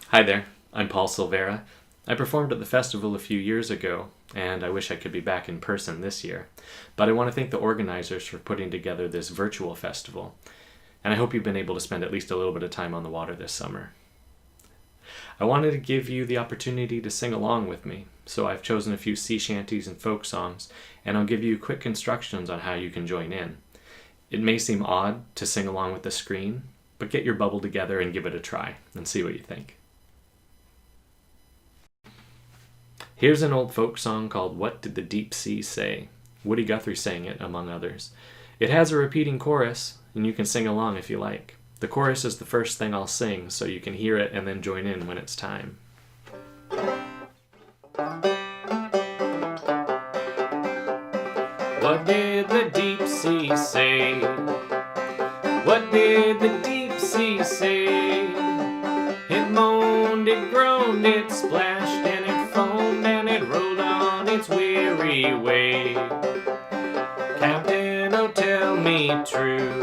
Hi there, I'm Paul Silveria. I performed at the festival a few years ago, and I wish I could be back in person this year. But I want to thank the organizers for putting together this virtual festival, and I hope you've been able to spend at least a little bit of time on the water this summer. I wanted to give you the opportunity to sing along with me, so I've chosen a few sea shanties and folk songs, and I'll give you quick instructions on how you can join in. It may seem odd to sing along with the screen, but get your bubble together and give it a try, and see what you think. Here's an old folk song called What Did the Deep Sea Say? Woody Guthrie sang it, among others. It has a repeating chorus, and you can sing along if you like. The chorus is the first thing I'll sing, so you can hear it and then join in when it's time. What did the deep sea say? What did the deep sea say? It moaned, it groaned, it splashed, and it foamed, and it rolled on its weary way. Captain, oh tell me true,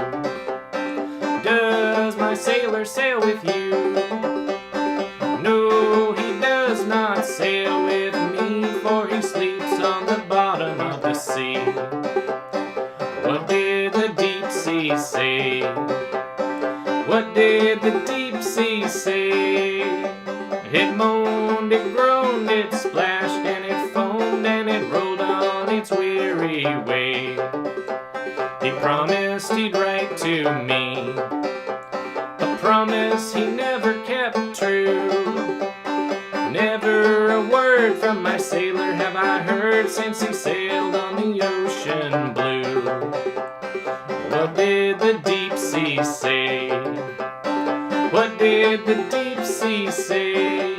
does my sailor sail with you? No, he does not sail with me, for he sleeps on the bottom of the sea. What did the deep sea say? What did the deep sea say? It moaned, it groaned, it splashed, and it foamed, and it rolled on its weary way. He promised he'd write to me, a promise he never kept true. Never a word from my sailor have I heard since he sailed on the ocean blue. What did the deep sea say? What did the deep sea say?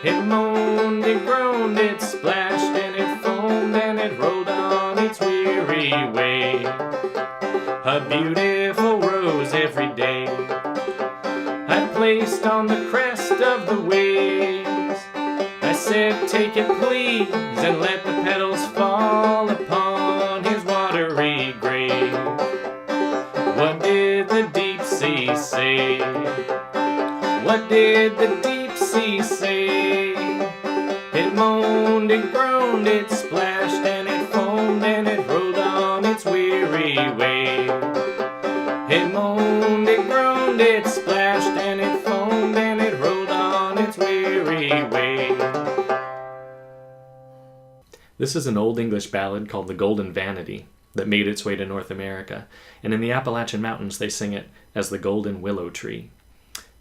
It moaned, it groaned, it splashed, and it foamed, and it rolled on its weary way. A beautiful rose every day I placed on the crest of the waves. I said, take it please, and let the petals fall upon his watery grave. What did the deep sea say? What did the deep sea say? It moaned, it groaned, it splashed, and it foamed, and it rolled on its weary way. It moaned, it groaned, it splashed, and it foamed, and it rolled on its weary way. This is an old English ballad called The Golden Vanity that made its way to North America, and in the Appalachian Mountains they sing it as the Golden Willow Tree.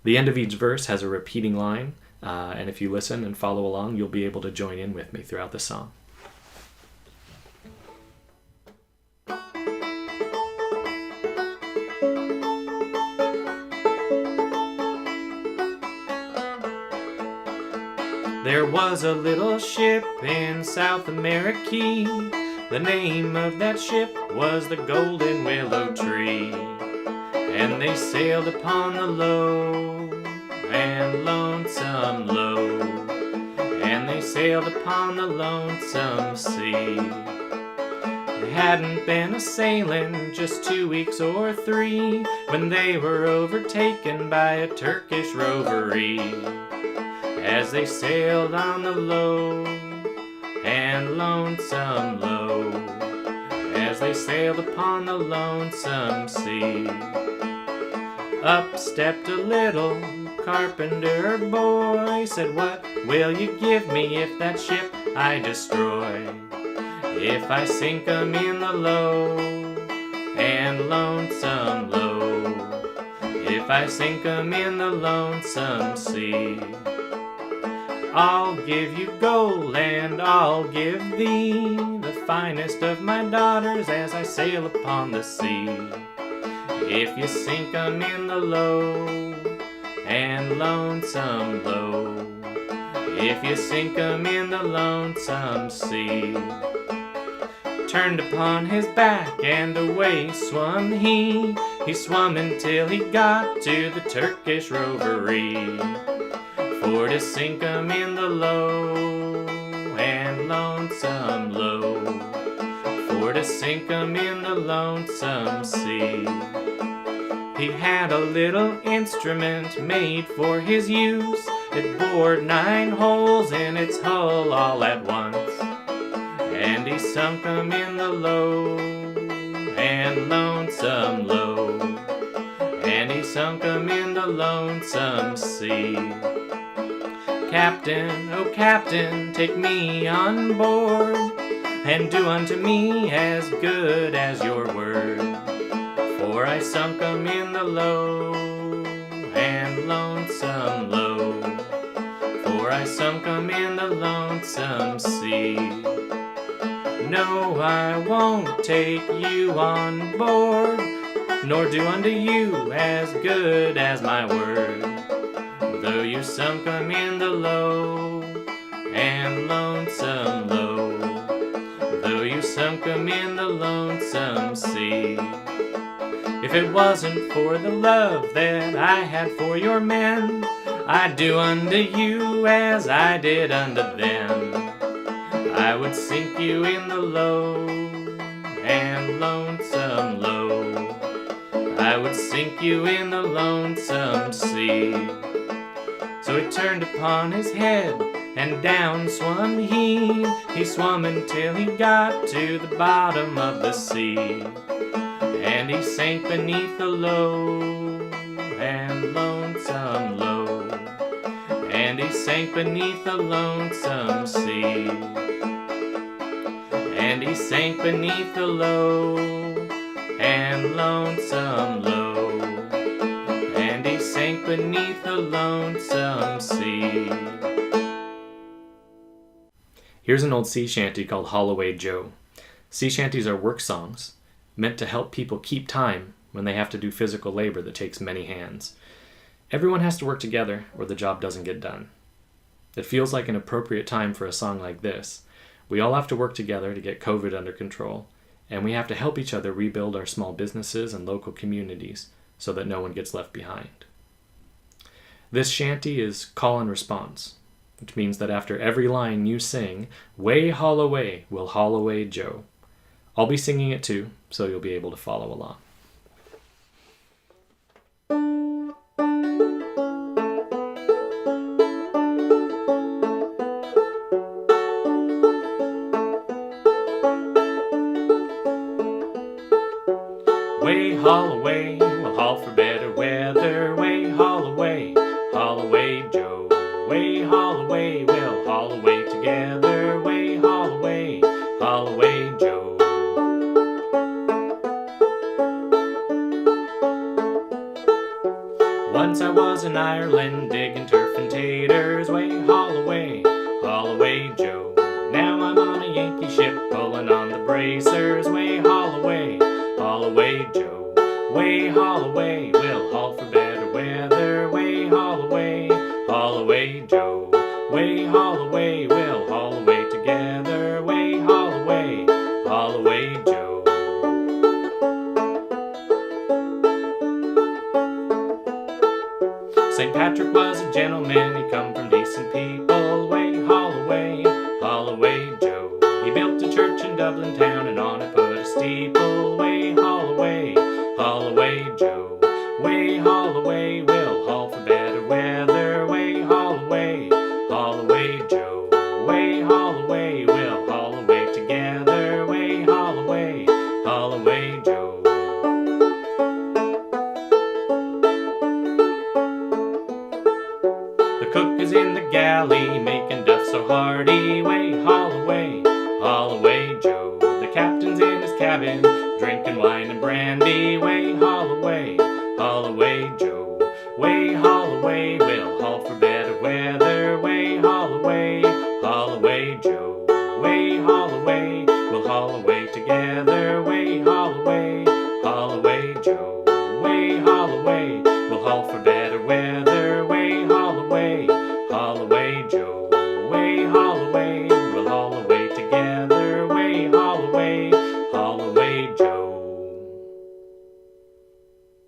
The end of each verse has a repeating line, and if you listen and follow along, you'll be able to join in with me throughout the song. There was a little ship in South America. The name of that ship was the Golden Willow Tree. And they sailed upon the low and lonesome low, and they sailed upon the lonesome sea. They hadn't been a-sailing just 2 weeks or 3 when they were overtaken by a Turkish rovery. As they sailed on the low and lonesome low, as they sailed upon the lonesome sea. Up stepped a little carpenter boy, said, what will you give me if that ship I destroy? If I sink 'em in the low and lonesome low, if I sink 'em in the lonesome sea. I'll give you gold and I'll give thee the finest of my daughters as I sail upon the sea. If you sink 'em in the low and lonesome low, if you sink 'em in the lonesome sea. Turned upon his back and away swum he. He swum until he got to the Turkish rovery. For to sink 'em in the low and lonesome low, for to sink 'em in the lonesome sea. He had a little instrument made for his use, It bored 9 holes in its hull all at once, and he sunk 'em in the low and lonesome low, and he sunk 'em in the lonesome sea. Captain, oh captain, take me on board, and do unto me as good as your word. For I sunk 'em in the low and lonesome low, for I sunk 'em in the lonesome sea. No, I won't take you on board, nor do unto you as good as my word. Though you sunk 'em in the low and lonesome low, though you sunk 'em in the lonesome sea. If it wasn't for the love that I had for your men, I'd do unto you as I did unto them. I would sink you in the low and lonesome low, I would sink you in the lonesome sea. So he turned upon his head, and down swam he. He swam until he got to the bottom of the sea, and he sank beneath the low and lonesome low, and he sank beneath the lonesome sea, and he sank beneath the low and lonesome low, and he sank beneath the lonesome sea. Here's an old sea shanty called Holloway Joe. Sea shanties are work songs meant to help people keep time when they have to do physical labor that takes many hands. Everyone has to work together or the job doesn't get done. It feels like an appropriate time for a song like this. We all have to work together to get COVID under control, and we have to help each other rebuild our small businesses and local communities so that no one gets left behind. This shanty is call and response, which means that after every line you sing, "Way Holloway will Holloway Joe." I'll be singing it too, so you'll be able to follow along. Way Holloway will haul for better weather. Way Holloway, Holloway Joe. Way Holloway will haul away together. Way Holloway, Holloway Joe. Once I was in Ireland digging turf and taters. Way Holloway, Holloway Joe. Now I'm on a Yankee ship pulling on the bracers. Way Holloway, Holloway Joe. Way Holloway will haul for better weather. Way Holloway, Holloway Joe. Way Holloway will haul away together. Way Holloway, Holloway Joe. St. Patrick was a gentleman, he come from decent people. Way Holloway, Holloway Joe. He built a church in Dublin town and on it put a steeple. Way Holloway, Holloway Joe. Way Holloway will haul for better weather. Way Holloway, Holloway Joe. Way Holloway will haul away together. Way Holloway, Holloway Joe. The cook is in the galley making duff so hearty. Way Holloway, Holloway Joe. The captain's in his cabin drinking wine and brandy. Way Holloway, Holloway Joe. Way Holloway will haul for bed.